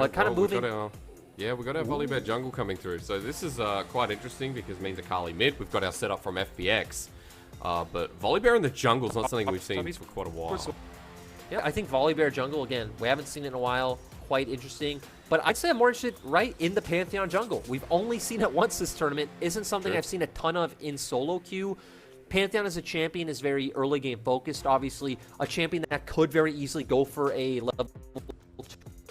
but kind of moving. Yeah, we've got our Volibear jungle coming through. So this is quite interesting because it means Akali mid. We've got our setup from FPX. But Volibear in the jungle is not something we've seen for quite a while. Yeah, I think Volibear jungle, again, we haven't seen it in a while. Quite interesting. But I'd say I'm more interested right in the Pantheon jungle. We've only seen it once this tournament. Isn't something I've seen a ton of in solo queue. Pantheon as a champion is very early game focused. Obviously, a champion that could very easily go for a level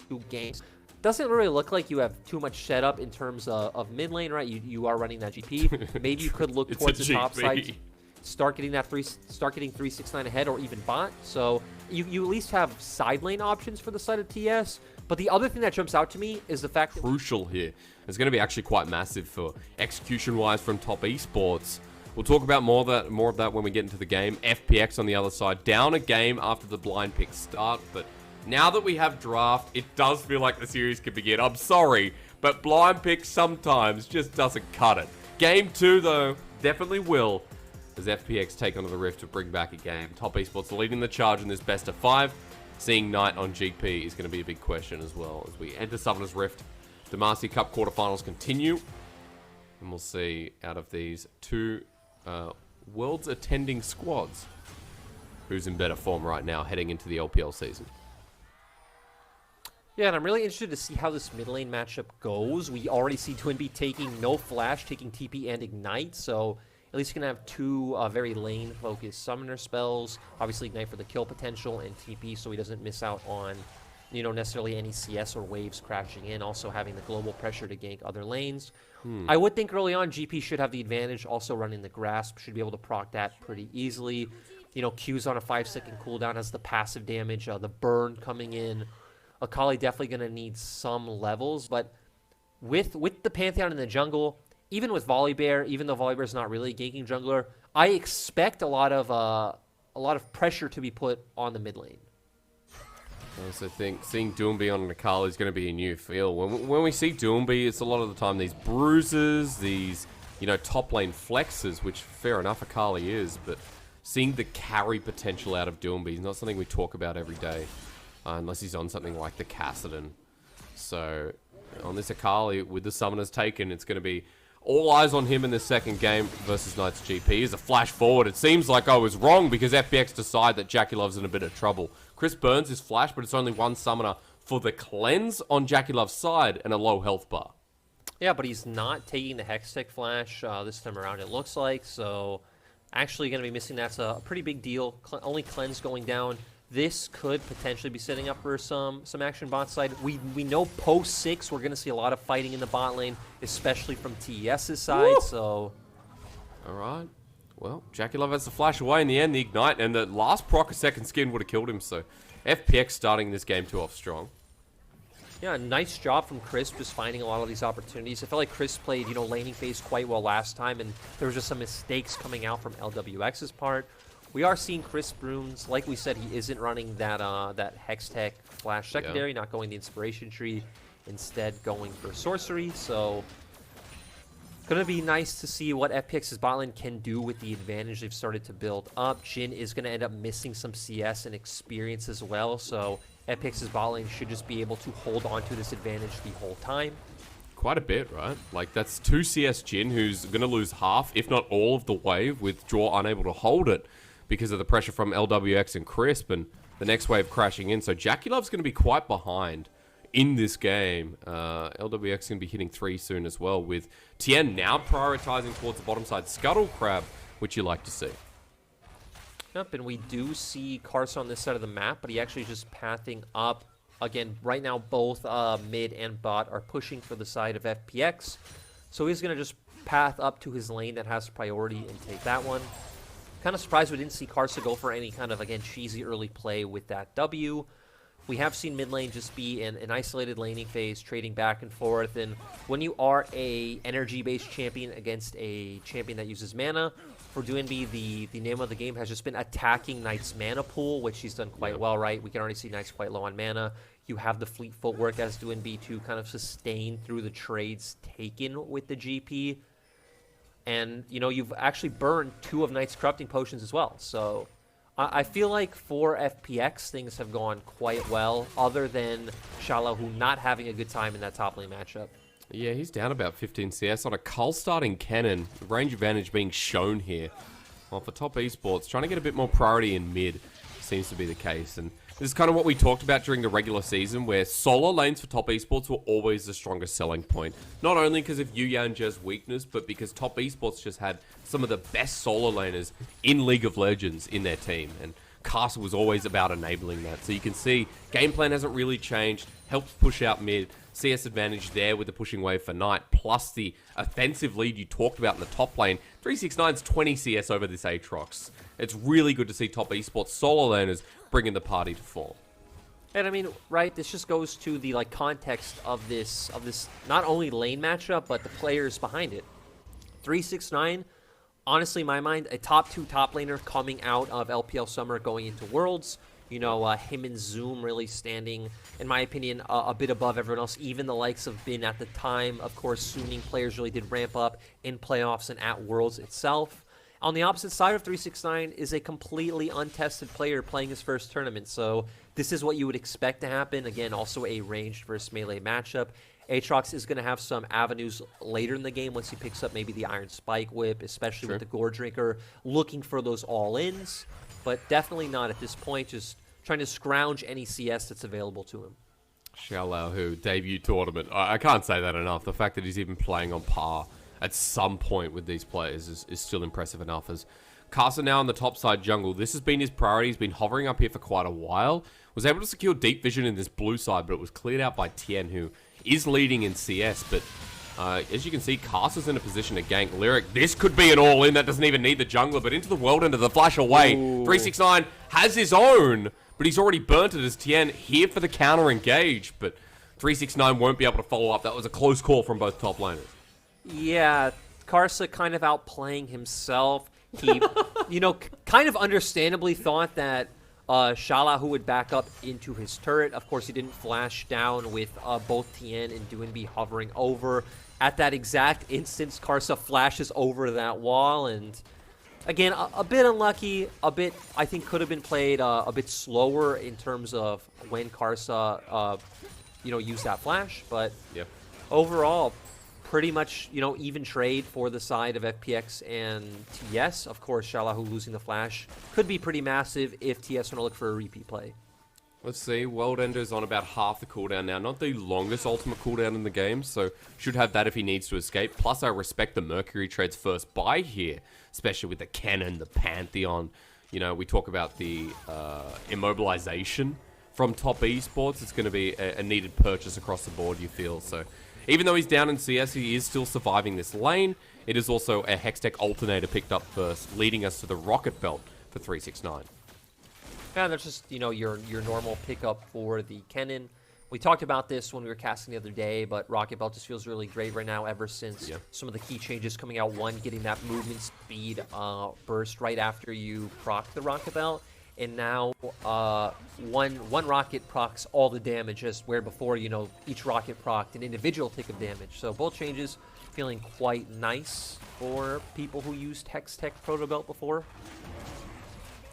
2 games. Doesn't really look like you have too much setup in terms of mid lane, right? You are running that GP. Maybe you could look towards the top side. Start getting 369 ahead or even bot. So you at least have side lane options for the side of TS. But the other thing that jumps out to me is the fact that crucial here. It's going to be actually quite massive for execution-wise from top esports. We'll talk about more of that when we get into the game. FPX on the other side, down a game after the blind pick start. But now that we have draft, it does feel like the series could begin. I'm sorry, but blind pick sometimes just doesn't cut it. Game 2, though, definitely will, as FPX take onto the Rift to bring back a game. Top esports leading the charge in this best of 5. Seeing Knight on GP is going to be a big question as well as we enter Summoner's Rift. Demacia Cup quarterfinals continue. And we'll see out of these two Worlds attending squads who's in better form right now heading into the LPL season. Yeah, and I'm really interested to see how this mid lane matchup goes. We already see Doinb taking no flash, taking TP and Ignite, so at least you're going to have two very lane-focused summoner spells. Obviously, Ignite for the kill potential and TP so he doesn't miss out on, you know, necessarily any CS or waves crashing in. Also having the global pressure to gank other lanes. I would think early on GP should have the advantage. Also running the Grasp should be able to proc that pretty easily. You know, Q's on a 5-second cooldown has the passive damage. The burn coming in. Akali definitely going to need some levels. But with the Pantheon in the jungle, even with Volibear, even though Volibear is not really a ganking jungler, I expect a lot of pressure to be put on the mid lane. I also think seeing Doinb on Akali is going to be a new feel. When we see Doinb, it's a lot of the time these bruises, these, you know, top lane flexes, which fair enough Akali is, but seeing the carry potential out of Doinb is not something we talk about every day, unless he's on something like the Kassadin. So on this Akali, with the summoners taken, it's going to be all eyes on him in the second game versus Knight's GP. As a flash forward, it seems like I was wrong because FPX decide that JackeyLove's in a bit of trouble. Chris burns his flash, but it's only one summoner for the cleanse on JackeyLove's side and a low health bar. Yeah, but he's not taking the Hextech flash this time around, it looks like. So actually going to be missing that's a pretty big deal. Only cleanse going down. This could potentially be setting up for some action bot side. We know post 6 we're going to see a lot of fighting in the bot lane, especially from TES's side. Woo! So, all right. Well, JackeyLove has the flash away in the end, the Ignite, and the last proc a second skin would have killed him. So FPX starting this game 2 off strong. Yeah, nice job from Crisp just finding a lot of these opportunities. I felt like Crisp played, you know, laning phase quite well last time, and there was just some mistakes coming out from Lwx's part. We are seeing Crisp runes. Like we said, he isn't running that Hextech flash secondary, not going the inspiration tree, instead going for sorcery. So gonna be nice to see what FPX's bot lane can do with the advantage they've started to build up. Jhin is gonna end up missing some CS and experience as well, so FPX's bot lane should just be able to hold on to this advantage the whole time. Quite a bit, right? Like, that's 2 CS Jhin, who's gonna lose half, if not all of the wave, with Draw unable to hold it because of the pressure from Lwx and Crisp, and the next wave crashing in. So JackeyLove's going to be quite behind in this game. Lwx going to be hitting 3 soon as well, with Tian now prioritizing towards the bottom side Scuttle Crab, which you like to see. Yep, and we do see Karsa on this side of the map, but he actually is just pathing up. Again, right now both mid and bot are pushing for the side of FPX, so he's going to just path up to his lane that has priority and take that one. Kind of surprised we didn't see Karsa go for any kind of, again, cheesy early play with that W. We have seen mid lane just be in an isolated laning phase, trading back and forth. And when you are a energy-based champion against a champion that uses mana, for Doinb, the name of the game has just been attacking Knight's mana pool, which he's done quite well, right? We can already see Knight's quite low on mana. You have the fleet footwork as Doinb to kind of sustain through the trades taken with the GP. And, you know, you've actually burned 2 of Knight's corrupting potions as well. So I feel like for FPX, things have gone quite well, other than Xiaolaohu not having a good time in that top lane matchup. Yeah, he's down about 15 CS on a cull starting Kennen. Range advantage being shown here. Well, for top esports, trying to get a bit more priority in mid seems to be the case. And this is kind of what we talked about during the regular season, where solo lanes for top esports were always the strongest selling point. Not only because of yuyanjia's weakness, but because top esports just had some of the best solo laners in League of Legends in their team. And Karsa was always about enabling that. So you can see game plan hasn't really changed, helps push out mid, CS advantage there with the pushing wave for Knight, plus the offensive lead you talked about in the top lane. 369's 20 CS over this Aatrox. It's really good to see top esports solo laners bringing the party to form. And I mean, right, this just goes to the like context of this not only lane matchup, but the players behind it. 369, honestly, in my mind, a top 2 top laner coming out of LPL Summer going into Worlds. You know, him and Zoom really standing, in my opinion, a bit above everyone else. Even the likes of Bin at the time. Of course, Sooning players really did ramp up in playoffs and at Worlds itself. On the opposite side of 369 is a completely untested player playing his first tournament. So this is what you would expect to happen. Again, also a ranged versus melee matchup. Aatrox is going to have some avenues later in the game once he picks up maybe the Iron Spike Whip, especially with the Gore Drinker, looking for those all-ins. But definitely not at this point, just trying to scrounge any CS that's available to him. Xiaolaohu, debut tournament. I can't say that enough. The fact that he's even playing on par at some point with these players is still impressive enough. As Karsa now on the top side jungle, this has been his priority. He's been hovering up here for quite a while. Was able to secure deep vision in this blue side, but it was cleared out by Tian, who is leading in CS. But as you can see, Karsa's in a position to gank Lyric. This could be an all-in. That doesn't even need the jungler, but into the world, into the flash away. Ooh. 369 has his own, but he's already burnt it as Tian here for the counter engage. But 369 won't be able to follow up. That was a close call from both top laners. Yeah, Karsa kind of outplaying himself. He, you know, kind of understandably thought that Xiaolaohu would back up into his turret. Of course, he didn't flash down with both Tian and Doinb hovering over. At that exact instance, Karsa flashes over that wall, and again, a bit unlucky. A bit, I think, could have been played a bit slower in terms of when Karsa, you know, used that flash. But overall, pretty much, you know, even trade for the side of FPX and TES. Of course, Xiaolaohu losing the flash could be pretty massive if TES want to look for a repeat play. Let's see, World Ender's on about half the cooldown now. Not the longest ultimate cooldown in the game, so should have that if he needs to escape. Plus, I respect the Mercury trade's first buy here, especially with the Kennen, the Pantheon. You know, we talk about the immobilization from top esports. It's going to be a needed purchase across the board, you feel, so... Even though he's down in CS, he is still surviving this lane. It is also a Hextech Alternator picked up first, leading us to the Rocket Belt for 369. Yeah, that's just, you know, your normal pickup for the Kennen. We talked about this when we were casting the other day, but Rocket Belt just feels really great right now ever since some of the key changes coming out. One, getting that movement speed burst right after you proc the Rocket Belt. And now one rocket procs all the damage, as where before, you know, each rocket procced an individual tick of damage. So both changes feeling quite nice for people who used Hextech Proto Belt before.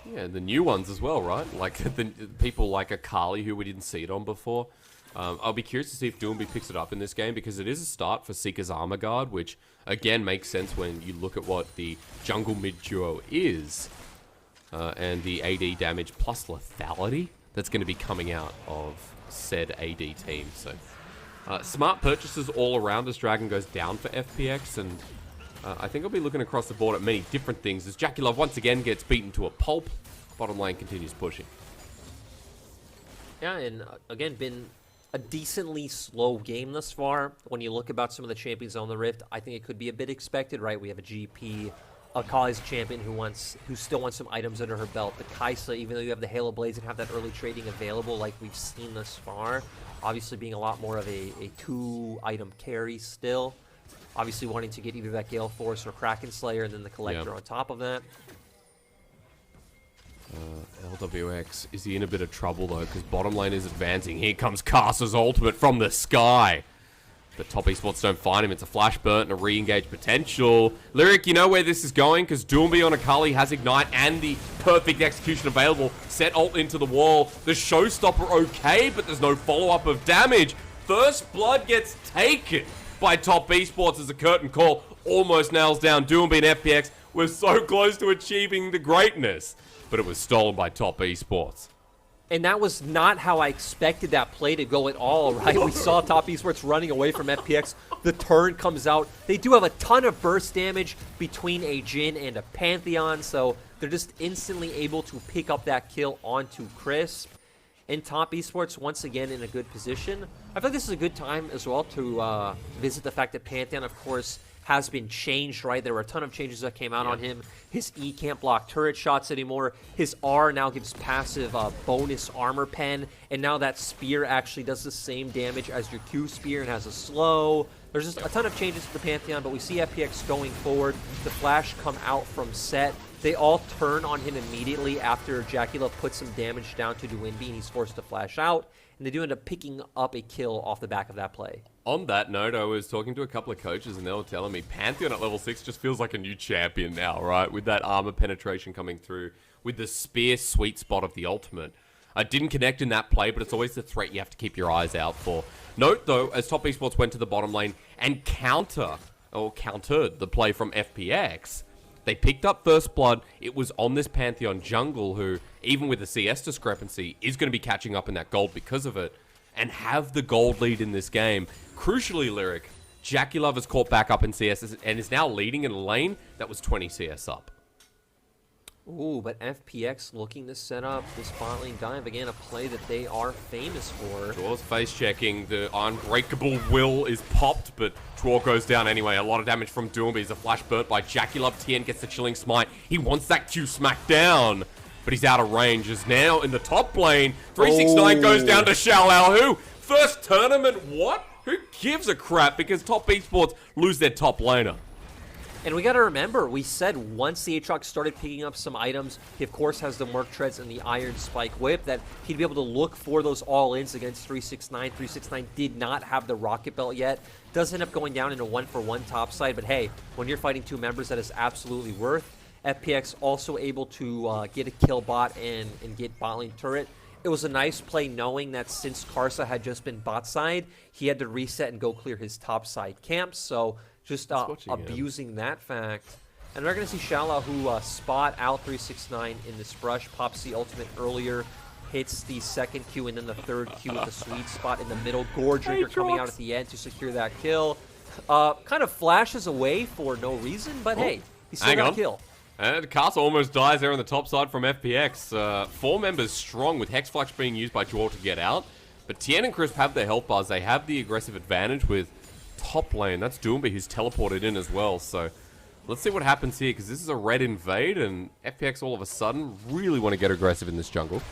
Yeah, the new ones as well, right? Like the people like Akali, who we didn't see it on before. I'll be curious to see if Doinb picks it up in this game, because it is a start for Seeker's Armor Guard, which again makes sense when you look at what the jungle mid duo is. And the AD damage plus lethality that's going to be coming out of said AD team. So smart purchases all around as Dragon goes down for FPX, and I think I'll be looking across the board at many different things as JackeyLove once again gets beaten to a pulp. Bottom lane continues pushing. Yeah, and again, been a decently slow game thus far. When you look about some of the champions on the Rift, I think it could be a bit expected, right? We have a GP, Akali's a champion who still wants some items under her belt. The Kaisa, even though you have the Halo Blaze and have that early trading available like we've seen thus far, obviously being a lot more of a 2-item carry still. Obviously wanting to get either that Gale Force or Kraken Slayer and then the Collector on top of that. Lwx, is he in a bit of trouble though? Because bottom lane is advancing. Here comes Karsa's ultimate from the sky. But Top Esports don't find him. It's a flash burnt and a re-engage potential. Lyric, you know where this is going? Because Doinb on Akali has Ignite and the perfect execution available. Sett ult into the wall. The showstopper okay, but there's no follow-up of damage. First blood gets taken by Top Esports as a curtain call almost nails down Doinb and FPX. We're so close to achieving the greatness, but it was stolen by Top Esports. And that was not how I expected that play to go at all, right? We saw Top Esports running away from FPX. The turn comes out. They do have a ton of burst damage between a Jhin and a Pantheon, so they're just instantly able to pick up that kill onto Crisp. And Top Esports, once again, in a good position. I feel like this is a good time as well to visit the fact that Pantheon, of course, has been changed, right? There were a ton of changes that came out on him. His E can't block turret shots anymore. His R now gives passive bonus armor pen, and now that spear actually does the same damage as your Q spear and has a slow. There's just a ton of changes to the Pantheon, but we see FPX going forward. The flash come out from Sett. They all turn on him immediately after JackeyLove puts some damage down to Doinb, and he's forced to flash out. And they do end up picking up a kill off the back of that play. On that note, I was talking to a couple of coaches, and they were telling me Pantheon at level 6 just feels like a new champion now, right? With that armor penetration coming through, with the spear sweet spot of the ultimate. I didn't connect in that play, but it's always the threat you have to keep your eyes out for. Note, though, as Top Esports went to the bottom lane and countered the play from FPX, they picked up first blood. It was on this Pantheon jungle who, even with the CS discrepancy, is going to be catching up in that gold because of it, and have the gold lead in this game. Crucially, Lyric, JackeyLove has caught back up in CS and is now leading in a lane that was 20 CS up. Ooh, but FPX looking to set up this bot lane dive. Again, a play that they are famous for. Draw's face checking. The unbreakable will is popped, but Draw goes down anyway. A lot of damage from Doinb. He's a flash burnt by JackeyLove. Tian gets the chilling smite. He wants that Q smack down, but he's out of range. Is now in the top lane. 369 goes down to Xiaolaohu. First tournament, what? Who gives a crap? Because Top Esports lose their top laner. And we got to remember, we said once the Aatrox started picking up some items, he of course has the Merc Treads and the Iron Spike Whip, that he'd be able to look for those all-ins against 369. 369 did not have the Rocket Belt yet. Does end up going down in a 1-for-1 topside, but hey, when you're fighting two members, that is absolutely worth. FPX also able to get a kill bot and get bot lane turret. It was a nice play knowing that since Karsa had just been bot side, he had to reset and go clear his top side camps, so just abusing that fact. And we're going to see Xiaolaohu spot out 369 in this brush, pops the ultimate earlier, hits the second Q, and then the third Q with the sweet spot in the middle. Gore Drinker coming out at the end to secure that kill. Kind of flashes away for no reason, but hey, he still got a kill. And Karsa almost dies there on the top side from FPX. 4 members strong with Hex Flux being used by Jgl to get out. But Tian and Crisp have their health bars. They have the aggressive advantage with top lane. That's Doinb who's teleported in as well. So let's see what happens here, because this is a red invade and FPX all of a sudden really want to get aggressive in this jungle.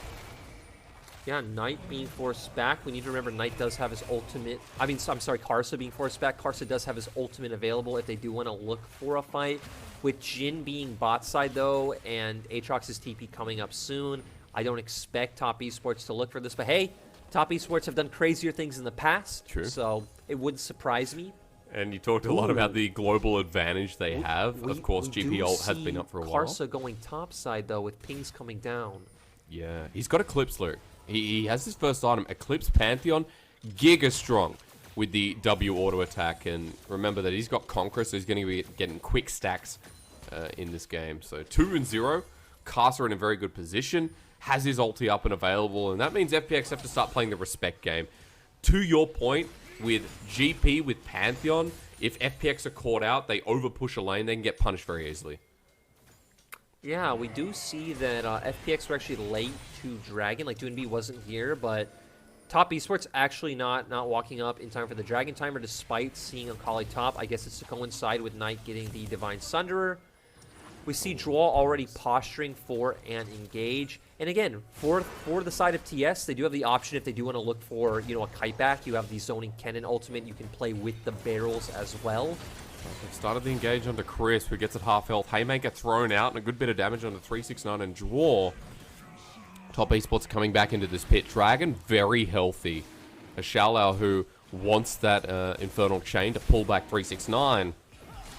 Yeah, Knight being forced back. We need to remember Knight does have his ultimate. I'm sorry, Karsa being forced back. Karsa does have his ultimate available if they do want to look for a fight. With Jhin being bot side, though, and Aatrox's TP coming up soon, I don't expect Top Esports to look for this. But hey, Top Esports have done crazier things in the past. True. So it wouldn't surprise me. And you talked a lot about the global advantage they have. Of course, GP ult has been up for a while. Karsa going top side, though, with pings coming down. Yeah, he's got Eclipse, Luke. He has his first item, Eclipse Pantheon, giga strong with the W auto attack. And remember that he's got Conqueror, so he's going to be getting quick stacks in this game. So 2-0, Karsa in a very good position, has his ulti up and available, and that means FPX have to start playing the respect game. To your point, with GP, with Pantheon, if FPX are caught out, they over-push a lane, they can get punished very easily. Yeah, we do see that FPX were actually late to Dragon. Like, Doinb wasn't here, but Top Esports actually not walking up in time for the Dragon timer, despite seeing Akali top. I guess it's to coincide with Knight getting the Divine Sunderer. We see Draw already posturing for an engage. And again, for the side of TS, they do have the option if they do want to look for, you know, a kite back. You have the zoning Kennen ultimate. You can play with the barrels as well. They've started the engage onto Crisp, who gets at half health. Haymaker thrown out, and a good bit of damage onto 369 and Draw. Top Esports coming back into this pit. Dragon, very healthy. A Xiaolaohu, who wants that Infernal Chain to pull back 369.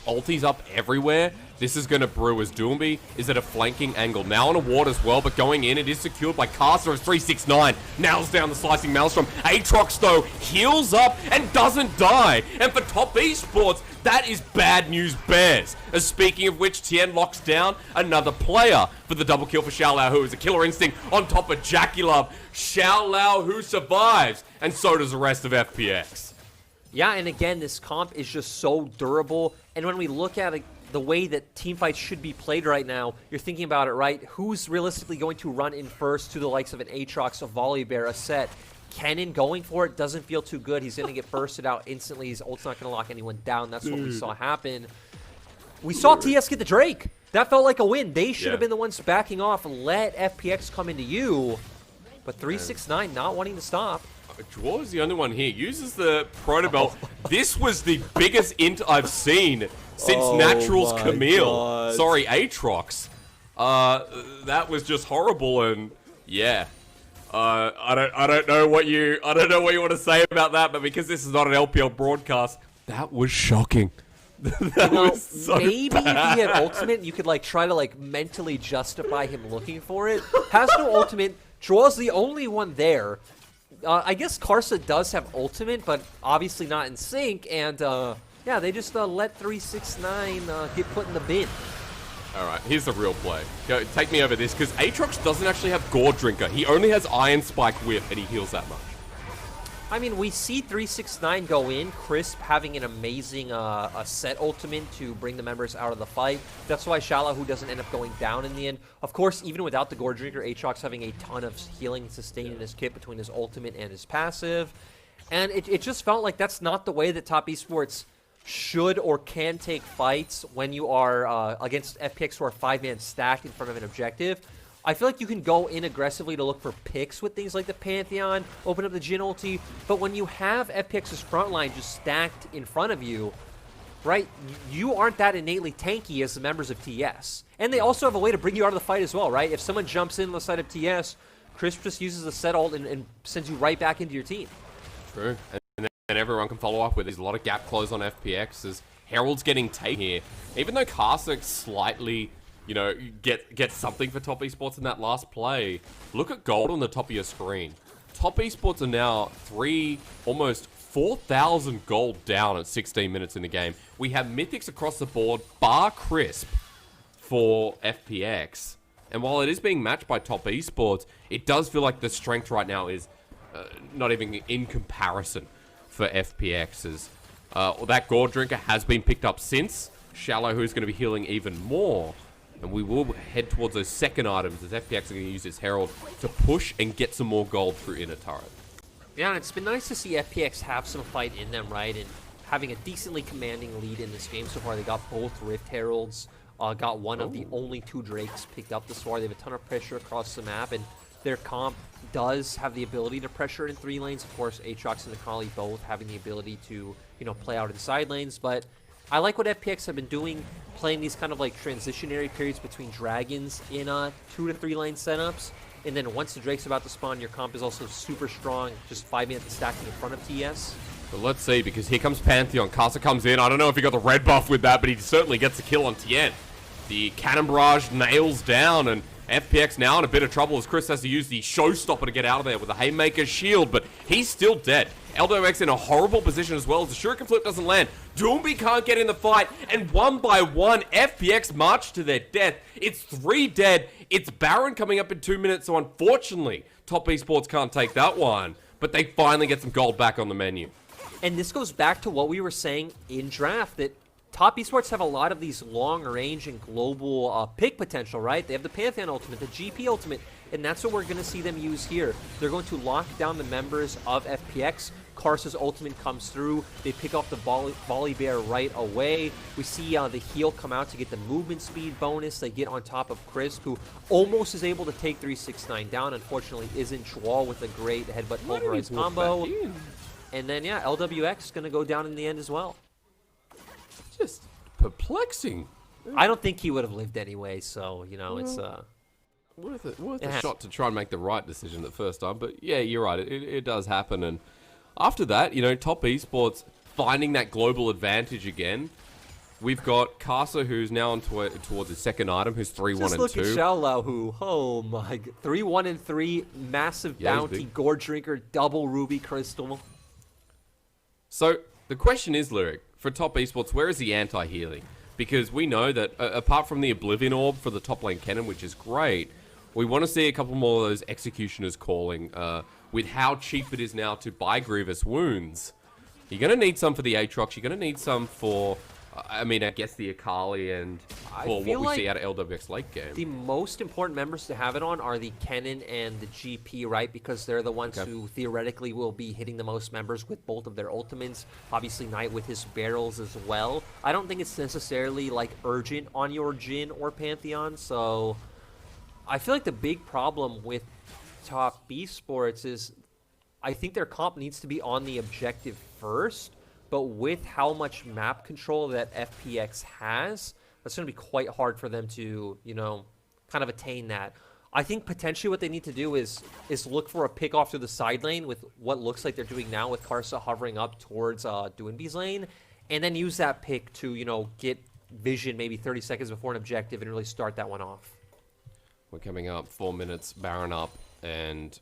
Ulti's up everywhere. This is going to brew as Doinb is at a flanking angle. Now on a ward as well, but going in, it is secured by Karsa as 369. Nails down the slicing Maelstrom. Aatrox, though, heals up and doesn't die. And for top esports, that is bad news bears. As speaking of which, Tian locks down another player for the double kill for Xiaolaohu, who is a killer instinct on top of JackeyLove. Xiaolaohu survives, and so does the rest of FPX. Yeah, and again, this comp is just so durable. And when we look at it, the way that teamfights should be played right now, you're thinking about it, right? Who's realistically going to run in first to the likes of an Aatrox, a Volibear, a Sett? Kennen going for it doesn't feel too good. He's going to get bursted out instantly. His ult's not going to lock anyone down. That's what we saw happen. We saw TES get the Drake. That felt like a win. They should have been the ones backing off. Let FPX come into you. But 369 not wanting to stop. Jgl is the only one here. Uses the Proto Belt. This was the biggest int I've seen since Natural's Camille. God. Sorry, Aatrox. That was just horrible, and yeah. I don't know what you want to say about that, but because this is not an LPL broadcast, that was shocking. That was so maybe bad. if he had ultimate, you could like try to like mentally justify him looking for it. Has no ultimate. Jgl's the only one there. I guess Karsa does have ultimate, but obviously not in sync. And yeah, they just let 369 get put in the bin. All right, here's the real play. Go, take me over this, because Aatrox doesn't actually have Gore Drinker. He only has Iron Spike Whip, and he heals that much. I mean, we see 369 go in, Crisp having an amazing a Sett ultimate to bring the members out of the fight. That's why Xiaolaohu doesn't end up going down in the end. Of course, even without the Gore Drinker, Aatrox having a ton of healing and sustain in his kit between his ultimate and his passive. And it just felt like that's not the way that top esports should or can take fights when you are against FPX who are 5-man stacked in front of an objective. I feel like you can go in aggressively to look for picks with things like the Pantheon, open up the Jhin ulti, but when you have FPX's front line just stacked in front of you, right, you aren't that innately tanky as the members of TES. And they also have a way to bring you out of the fight as well, right? If someone jumps in on the side of TES, Crisp just uses the Sett ult and sends you right back into your team. True. And everyone can follow up with. There's a lot of gap close on FPX as Herald's getting taken here. Even though Karsa slightly, you know, get something for top esports in that last play, look at gold on the top of your screen. Top esports are now almost 4,000 gold down at 16 minutes in the game. We have mythics across the board, bar Crisp for FPX. And while it is being matched by top esports, it does feel like the strength right now is not even in comparison for FPXs. That Gore Drinker has been picked up since. Xiaolaohu is going to be healing even more. And we will head towards those second items as FPX are going to use this Herald to push and get some more gold through inner turret. Yeah, and it's been nice to see FPX have some fight in them, right? And having a decently commanding lead in this game so far. They got both Rift Heralds, got one of the only 2 Drakes picked up this far. They have a ton of pressure across the map, and their comp does have the ability to pressure in 3 lanes. Of course, Aatrox and Akali both having the ability to, you know, play out in side lanes. But I like what FPX have been doing, playing these kind of like transitionary periods between dragons in 2 to 3 lane setups. And then once the Drake's about to spawn, your comp is also super strong, just 5-man stacking in front of TES. But let's see, because here comes Pantheon. Karsa comes in. I don't know if he got the red buff with that, but he certainly gets a kill on Tian. The Cannon Barrage nails down, and FPX now in a bit of trouble as Chris has to use the showstopper to get out of there with a Haymaker shield, but he's still dead. Lwx in a horrible position as well as the Shuriken Flip doesn't land. Doinb can't get in the fight, and one by one, FPX march to their death. It's 3 dead. It's Baron coming up in 2 minutes, so unfortunately, top esports can't take that one, but they finally get some gold back on the menu. And this goes back to what we were saying in draft, that top esports have a lot of these long-range and global pick potential, right? They have the Pantheon ultimate, the GP ultimate, and that's what we're going to see them use here. They're going to lock down the members of FPX. Karsa's ultimate comes through. They pick off the Volibear right away. We see the heal come out to get the movement speed bonus. They get on top of Crisp, who almost is able to take 369 down. Unfortunately, isn't Jgl with a great headbutt pulverize combo. And then, yeah, Lwx is going to go down in the end as well. Just perplexing. I don't think he would have lived anyway, so, you know, it's... Worth a shot to try and make the right decision the first time. But, yeah, you're right. It does happen, and after that, you know, Top Esports finding that global advantage again. We've got Karsa, who's now on towards his second item, who's 3-1 and 2. Just look at Xiaolaohu. Oh my god. 3-1 and 3, massive bounty, Gourd Drinker, double Ruby Crystal. So, the question is, Lyric, for Top Esports, where is the anti-healing? Because we know that, apart from the Oblivion Orb for the top lane Kennen, which is great, we want to see a couple more of those Executioners calling. With how cheap it is now to buy Grievous Wounds, you're going to need some for the Aatrox, you're going to need some for... I mean, I guess the Akali and for what we see out of LWX late game. The most important members to have it on are the Kennen and the GP, right? Because they're the ones who theoretically will be hitting the most members with both of their ultimates. Obviously, Knight with his barrels as well. I don't think it's necessarily like urgent on your Jhin or Pantheon. So I feel like the big problem with Top Esports is I think their comp needs to be on the objective first. But with how much map control that FPX has, that's going to be quite hard for them to, you know, kind of attain that. I think potentially what they need to do is look for a pick off to the side lane with what looks like they're doing now with Karsa hovering up towards Doinb's lane, and then use that pick to, you know, get vision maybe 30 seconds before an objective and really start that one off. We're coming up 4 minutes, Baron up, and...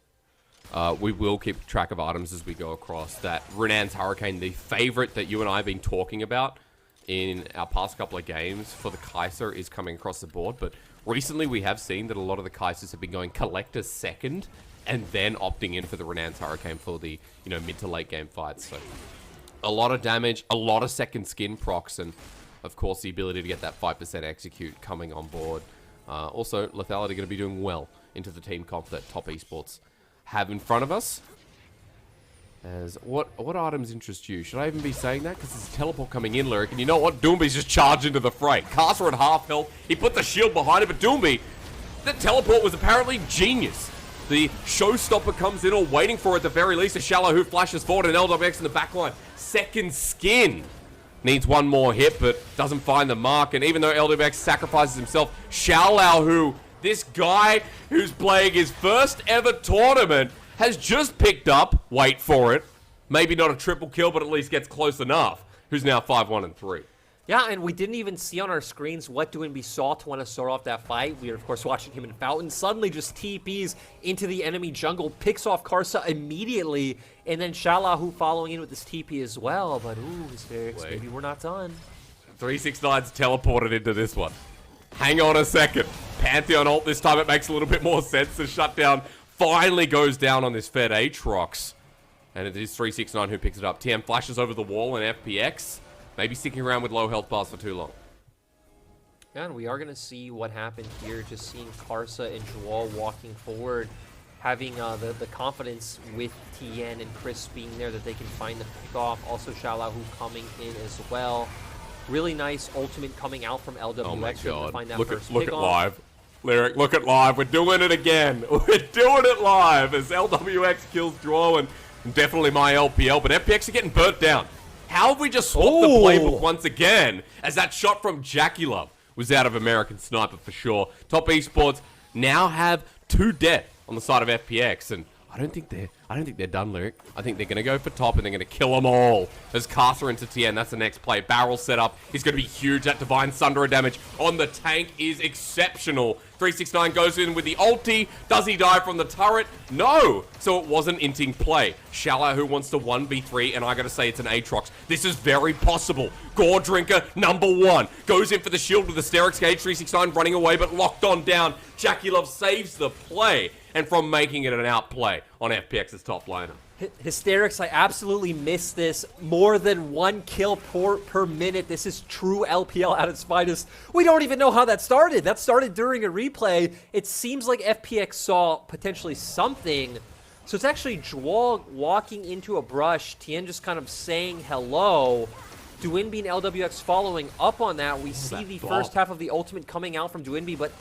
we will keep track of items as we go across. That Renan's Hurricane, the favorite that you and I have been talking about in our past couple of games for the Kaiser, is coming across the board. But recently we have seen that a lot of the Kaisers have been going Collector second and then opting in for the Renan's Hurricane for the, you know, mid to late game fights. So a lot of damage, a lot of second skin procs, and of course the ability to get that 5% execute coming on board. Also, Lethality going to be doing well into the team comp that Top Esports have in front of us. As what items interest you? Should I even be saying that? Because there's a teleport coming in, Lyric, and you know what? Doinb's just charged into the fray. Karsa at half health. He put the shield behind it, but Doinb, that teleport was apparently genius. The showstopper comes in, or waiting for it at the very least. A Xiaolaohu flashes forward, and LWX in the backline. Second skin needs one more hit, but doesn't find the mark. And even though LWX sacrifices himself, Xiaolaohu, this guy who's playing his first ever tournament, has just picked up, wait for it, maybe not a triple kill, but at least gets close enough, who's now 5-1 and 3. Yeah, and we didn't even see on our screens what Doinb saw to want to start off that fight. We were, of course, watching him in Fountain. Suddenly just TPs into the enemy jungle, picks off Karsa immediately, and then Xiaolaohu following in with this TP as well. But, ooh, Hysterics, maybe we're not done. 369's teleported into this one. Hang on a second. Pantheon ult this time, it makes a little bit more sense. The shutdown finally goes down on this Fed Aatrox. And it is 369 who picks it up. TM flashes over the wall and FPX. Maybe sticking around with low health bars for too long. Yeah, and we are going to see what happened here. Just seeing Karsa and Jgl walking forward, having the confidence with Tian and Crisp being there that they can find the pick off. Also Xiaolaohu coming in as well. Really nice ultimate coming out from LWX. Oh my god. To find that look first at live. Lyric, look at live. We're doing it again. We're doing it live as LWX kills Draw and definitely my LPL. But FPX are getting burnt down. How have we just swapped the playbook once again? As that shot from JackeyLove was out of American Sniper for sure. Top Esports now have 2 dead on the side of FPX, and I don't think they're done, Lyric. I think they're going to go for top, and they're going to kill them all. As Karsa into Tian, that's the next play. Barrel set up. He's going to be huge. That Divine Sundering damage on the tank is exceptional. 369 goes in with the ulti. Does he die from the turret? No. So it wasn't inting play. Xiaolaohu wants to 1v3, and I got to say it's an Aatrox. This is very possible. Gore Drinker, #1. Goes in for the shield with the Hysterics Gauge. 369 running away, but locked on down. JackeyLove saves the play. And from making it an outplay on FPX's top laner. Hysterics, I absolutely missed this. More than 1 kill per minute. This is true LPL at its finest. We don't even know how that started. That started during a replay. It seems like FPX saw potentially something. So it's actually Jgl walking into a brush. Tian just kind of saying hello. Doinb and LWX following up on that. We see the first half of the ultimate coming out from Doinb, but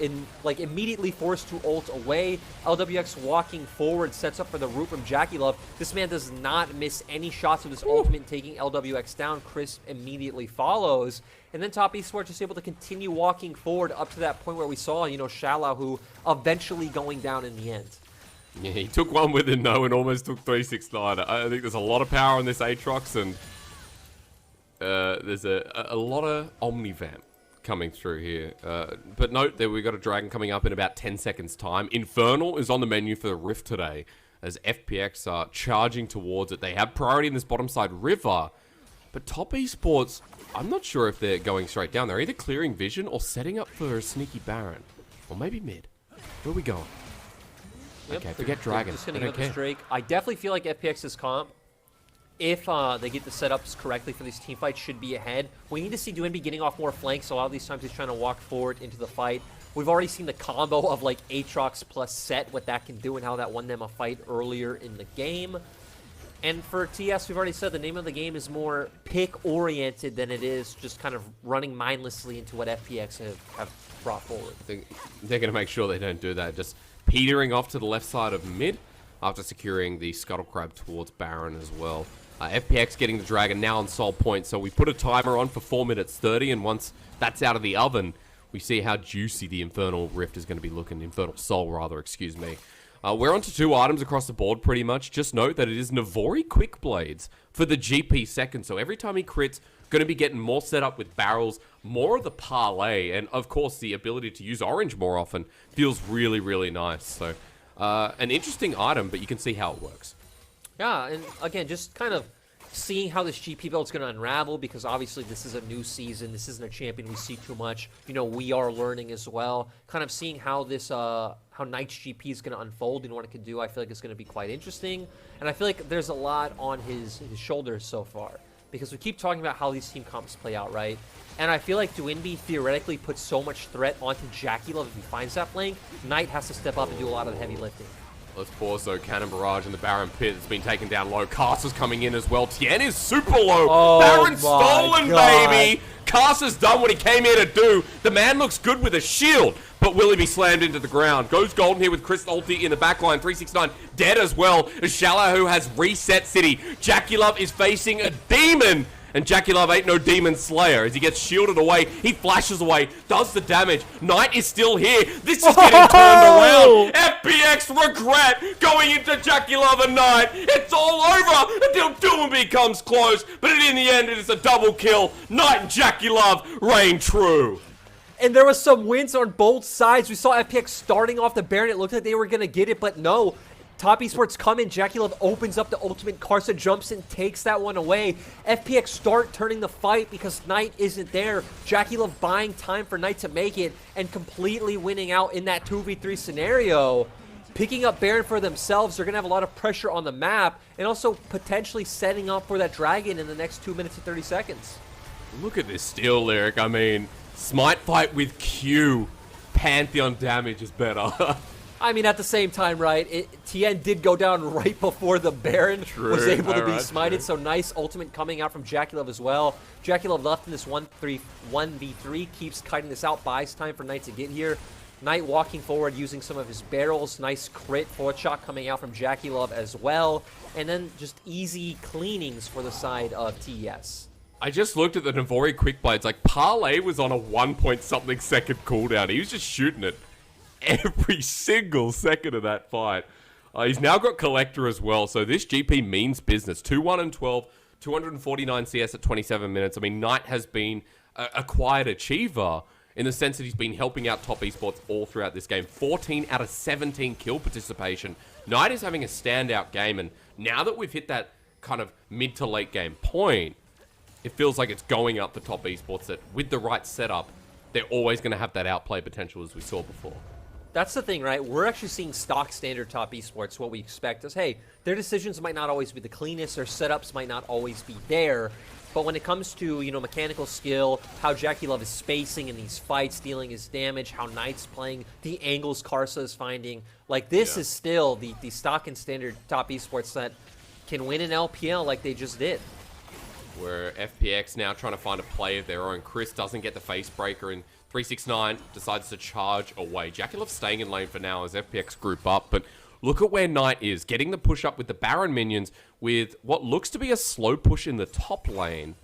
immediately forced to ult away. LWX walking forward, sets up for the root from JackeyLove. This man does not miss any shots of this ultimate, taking LWX down. Crisp immediately follows. And then Top Esports just able to continue walking forward up to that point where we saw, Xiaolaohu eventually going down in the end. Yeah, he took one with a no and almost took 369. I think there's a lot of power on this Aatrox, and there's a lot of Omnivamp coming through here. But note that we've got a Dragon coming up in about 10 seconds time. Infernal is on the menu for the Rift today, as FPX are charging towards it. They have priority in this bottom side river, but top Esports, I'm not sure if they're going straight down. They're either clearing vision or setting up for a sneaky Baron, or maybe mid. Where are we going? Yep, okay, forget Dragon. Just gonna go this Drake. I definitely feel like FPX's comp, if they get the setups correctly for these team fights, should be ahead. We need to see Doinb getting off more flanks. A lot of these times he's trying to walk forward into the fight. We've already seen the combo of like Aatrox plus Sett, what that can do and how that won them a fight earlier in the game. And for TS, we've already said the name of the game is more pick-oriented than it is just kind of running mindlessly into what FPX have brought forward. They're going to make sure they don't do that. Just petering off to the left side of mid after securing the Scuttle Crab towards Baron as well. FPX getting the Dragon now on Soul Point, so we put a timer on for 4 minutes 30, and once that's out of the oven, we see how juicy the Infernal Rift is going to be looking. Infernal Soul, rather, excuse me. We're on to 2 items across the board, pretty much. Just note that it is Navori Quick Blades for the GP second, so every time he crits, going to be getting more set up with barrels, more of the parlay, and of course the ability to use orange more often feels really, really nice. So an interesting item, but you can see how it works. Yeah, and again, just kind of seeing how this GP build is going to unravel, because obviously this is a new season. This isn't a champion we see too much. You know, we are learning as well. Kind of seeing how this, how Knight's GP is going to unfold and what it can do, I feel like it's going to be quite interesting. And I feel like there's a lot on his shoulders so far, because we keep talking about how these team comps play out, right? And I feel like Doinb theoretically puts so much threat onto JackeyLove if he finds that flank. Knight has to step up and do a lot of the heavy lifting. Let's pause, though. Cannon Barrage in the Baron pit. It's been taken down low. Karsa's coming in as well. Tian is super low. Oh, Baron stolen, baby. Karsa's done what he came here to do. The man looks good with a shield, but will he be slammed into the ground? Goes golden here with Chris ulti in the backline. 369 dead as well, as Xiaolaohu has reset City. JackeyLove is facing a demon, and JackeyLove ain't no demon slayer. As he gets shielded away, he flashes away, does the damage. Knight is still here. This is getting turned around. FPX regret going into JackeyLove and Knight. It's all over until Doinb comes close, but in the end, it is a double kill. Knight and JackeyLove reign true. And there was some wins on both sides. We saw FPX starting off the Baron. It looked like they were going to get it, but no. Top Esports come in, JackeyLove opens up the ultimate, Karsa jumps in, takes that one away. FPX start turning the fight because Knight isn't there. JackeyLove buying time for Knight to make it and completely winning out in that 2v3 scenario. Picking up Baron for themselves, they're going to have a lot of pressure on the map and also potentially setting up for that Dragon in the next 2 minutes and 30 seconds. Look at this steal lyric. I mean, Smite fight with Q. Pantheon damage is better. I mean, at the same time, right, Tien did go down right before the Baron was able to be smited, so nice ultimate coming out from JackeyLove as well. JackeyLove left in this 1v3, keeps kiting this out, buys time for Knight to get here. Knight walking forward, using some of his barrels, nice crit forward shot coming out from JackeyLove as well, and then just easy cleanings for the side of TES. I just looked at the Navori Quick Blades, like Parlay was on a 1-point-something second cooldown. He was just shooting it every single second of that fight. He's now got Collector as well, so this GP means business. 2-1-12, 249 CS at 27 minutes. I mean, Knight has been a quiet achiever in the sense that he's been helping out top esports all throughout this game. 14 out of 17 kill participation. Knight is having a standout game, and now that we've hit that kind of mid to late game point, it feels like it's going up for top esports that with the right setup, they're always going to have that outplay potential as we saw before. That's the thing, right? We're actually seeing stock standard top esports. What we expect is, hey, their decisions might not always be the cleanest, their setups might not always be there, but when it comes to, you know, mechanical skill, how JackeyLove is spacing in these fights, dealing his damage, how Knight's playing, the angles Karsa is finding, like this is still the stock and standard top esports that can win an LPL like they just did. Where FPX now trying to find a play of their own. Chris doesn't get the face breaker, and 369 decides to charge away. JackeyLove staying in lane for now as FPX group up, but look at where Knight is, getting the push up with the Baron minions with what looks to be a slow push in the top lane.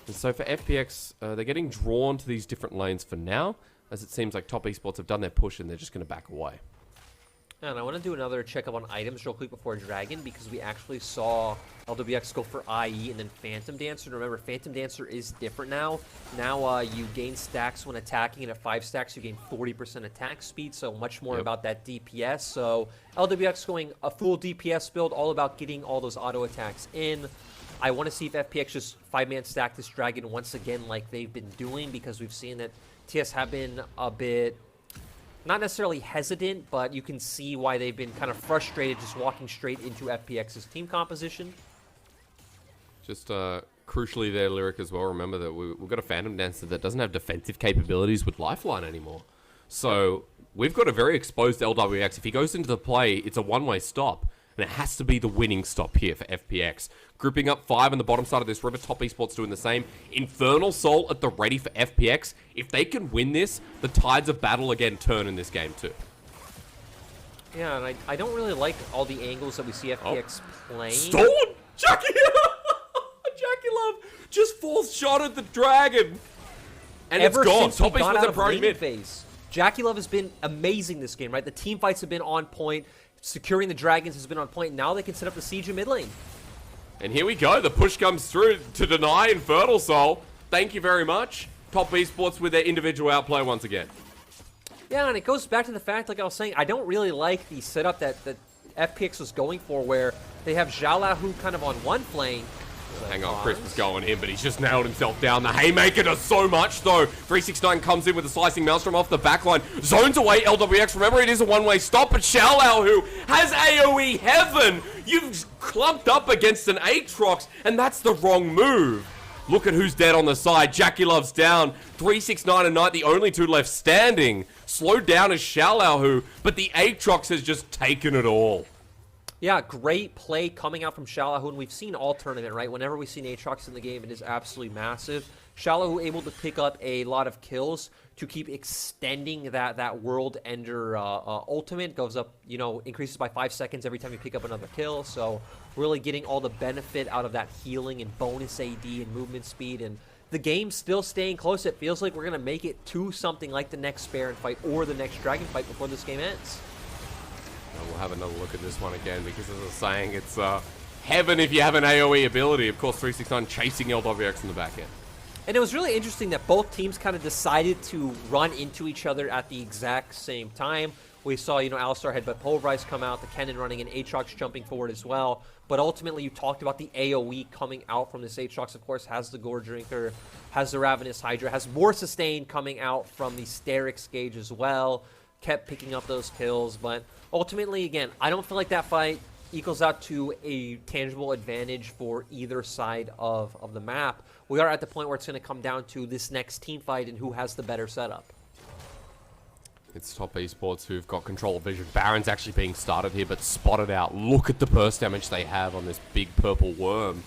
And so for FPX, they're getting drawn to these different lanes for now, as it seems like top esports have done their push and they're just going to back away. And I want to do another checkup on items real quick before Dragon, because we actually saw LWX go for IE and then Phantom Dancer. And remember, Phantom Dancer is different now. Now you gain stacks when attacking, and at 5 stacks you gain 40% attack speed, so much more about that DPS. So LWX going a full DPS build, all about getting all those auto attacks in. I want to see if FPX just 5-man stack this Dragon once again like they've been doing, because we've seen that TS have been a bit... not necessarily hesitant, but you can see why they've been kind of frustrated just walking straight into FPX's team composition. Just crucially there, Lyric, as well, remember that we've got a Phantom Dancer that doesn't have defensive capabilities with Lifeline anymore. So we've got a very exposed LWX. If he goes into the play, it's a one-way stop. And it has to be the winning stop here for FPX. Grouping up 5 on the bottom side of this river. Top Esports doing the same. Infernal Soul at the ready for FPX. If they can win this, the tides of battle again turn in this game too. Yeah, and I don't really like all the angles that we see FPX playing. Stolen! JackeyLove just fourth shot at the Dragon. And Ever it's gone. since Top we got Esports out at of priority laning mid. phase, JackeyLove has been amazing this game, right? The team fights have been on point. Securing the Dragons has been on point. Now they can set up the siege in mid lane. And here we go. The push comes through to deny Infernal Soul. Thank you very much. Top Esports with their individual outplay once again. Yeah, and it goes back to the fact, like I was saying, I don't really like the setup that FPX was going for, where they have Xiaolaohu kind of on one flank. Hang on, Crisp is going in, but he's just nailed himself down. The Haymaker does so much, though. 369 comes in with a slicing Maelstrom off the backline. Zones away LWX. Remember, it is a one-way stop, but Xiaolaohu has AoE heaven. You've clumped up against an Aatrox, and that's the wrong move. Look at who's dead on the side. JackeyLove's down. 369 and Knight, the only two left standing. Slowed down is Xiaolaohu, but the Aatrox has just taken it all. Yeah, great play coming out from Xiaolaohu, and we've seen all tournament, right? Whenever we've seen Aatrox in the game, it is absolutely massive. Xiaolaohu able to pick up a lot of kills to keep extending that World Ender ultimate. Goes up, you know, increases by 5 seconds every time you pick up another kill. So really getting all the benefit out of that healing and bonus AD and movement speed. And the game's still staying close. It feels like we're going to make it to something like the next Baron fight or the next Dragon fight before this game ends. We'll have another look at this one again, because as I was saying, it's heaven if you have an AoE ability. Of course, 369 chasing LWX in the back end. And it was really interesting that both teams kind of decided to run into each other at the exact same time. We saw, you know, Alistar headbutt Pulverize come out, the Kennen running, and Aatrox jumping forward as well. But ultimately, you talked about the AoE coming out from this Aatrox. Of course, has the Gore Drinker, has the Ravenous Hydra, has more sustain coming out from the Sterix gauge as well. Kept picking up those kills, but ultimately, again, I don't feel like that fight equals out to a tangible advantage for either side of the map. We are at the point where it's going to come down to this next team fight and who has the better setup. It's Top Esports who've got control of vision. Baron's actually being started here, but spotted out. Look at the burst damage they have on this big purple worm.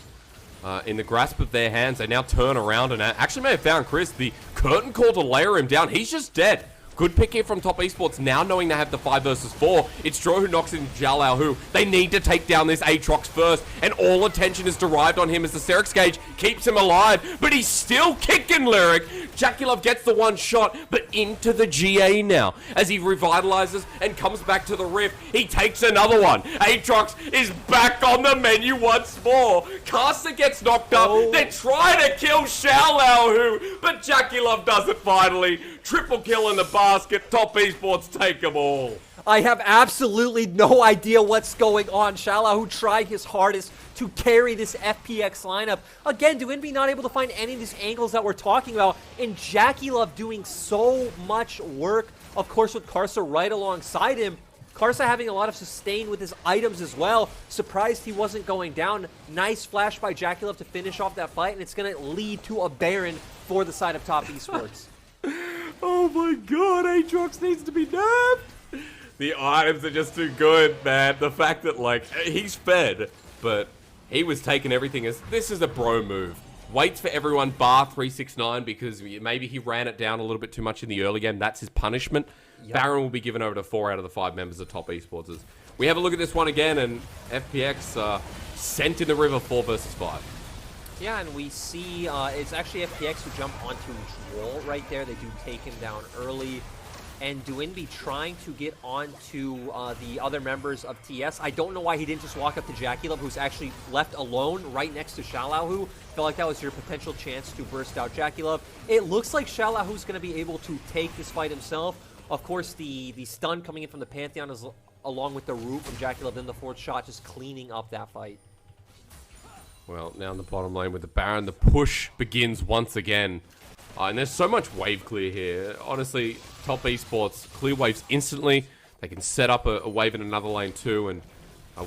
In the grasp of their hands, they now turn around and actually may have found Chris. The curtain call to layer him down. He's just dead. Good pick here from Top Esports, now knowing they have the 5 versus 4. It's Dro who knocks in Xiaolaohu. They need to take down this Aatrox first, and all attention is derived on him as the Sterix gauge keeps him alive, but he's still kicking, Lyric. JackeyLove gets the one shot, but into the GA now. As he revitalizes and comes back to the Rift, he takes another one. Aatrox is back on the menu once more. Karsa gets knocked up. They're trying to kill Xiaolaohu, but JackeyLove does it finally. Triple kill in the basket. Top Esports take them all. I have absolutely no idea what's going on. Xiaolaohu tried his hardest to carry this FPX lineup. Again, Doinb not able to find any of these angles that we're talking about. And JackeyLove doing so much work, of course, with Karsa right alongside him. Karsa having a lot of sustain with his items as well. Surprised he wasn't going down. Nice flash by JackeyLove to finish off that fight, and it's going to lead to a Baron for the side of Top Esports. Oh my god, Aatrox needs to be nerfed. The items are just too good, man. The fact that, like, he's fed, but he was taking everything as, this is a bro move. Waits for everyone bar 369 because maybe he ran it down a little bit too much in the early game. That's his punishment. Yep. Baron will be given over to 4 out of the 5 members of Top Esports. We have a look at this one again, and FPX sent in the river 4 versus 5. Yeah, and we see it's actually FPX who jump onto Jgl right there. They do take him down early. and Doinb trying to get onto the other members of TES. I don't know why he didn't just walk up to JackeyLove, who's actually left alone right next to Xiaolaohu. Felt like that was your potential chance to burst out JackeyLove. It looks like Xiaolaohu's going to be able to take this fight himself. Of course, the stun coming in from the Pantheon is along with the root from JackeyLove, then the fourth shot just cleaning up that fight. Well, now in the bottom lane with the Baron, the push begins once again. And there's so much wave clear here. Honestly, top Esports clear waves instantly. They can set up a wave in another lane too, and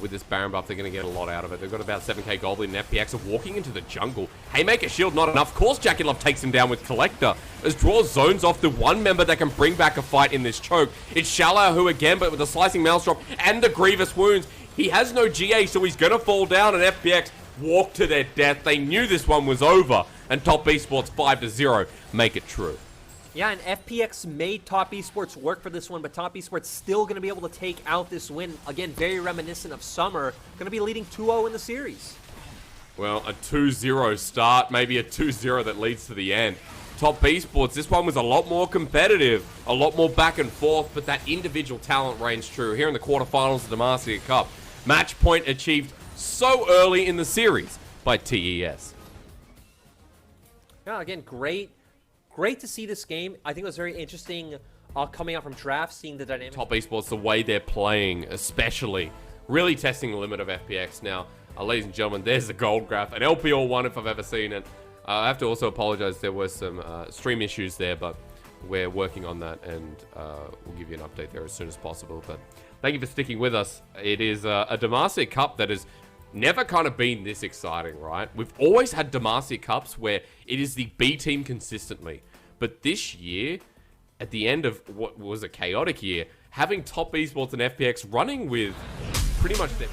with this Baron buff, they're going to get a lot out of it. They've got about 7k gold in FPX of walking into the jungle. Haymaker shield, not enough. Of course, JackeyLove takes him down with Collector. As Draw zones off the one member that can bring back a fight in this choke. It's Xiaolaohu again, but with the slicing maelstrom and the grievous wounds. He has no GA, so he's going to fall down, and FPX walk to their death. They knew this one was over, and top Esports 5-0 make it true. Yeah, and FPX made top Esports work for this one, but top Esports still going to be able to take out this win. Again, very reminiscent of Summer. Going to be leading 2-0 in the series. Well, a 2-0 start, maybe a 2-0 that leads to the end. Top Esports, this one was a lot more competitive, a lot more back and forth, but that individual talent reigns true. Here in the quarterfinals of the Demacia Cup, match point achieved so early in the series by TES. Yeah, again, great to see this game. I think it was very interesting coming out from draft, seeing the dynamic. Top Esports, the way they're playing, especially, really testing the limit of FPX. Now, ladies and gentlemen, there's the gold graph, an LPL 1 if I've ever seen it. I have to also apologize, there were some stream issues there, but we're working on that, and we'll give you an update there as soon as possible. But thank you for sticking with us. It is a Demacia Cup that has never kind of been this exciting, right? We've always had Demacia Cups where it is the B team consistently. But this year, at the end of what was a chaotic year, having top Esports and FPX running with pretty much their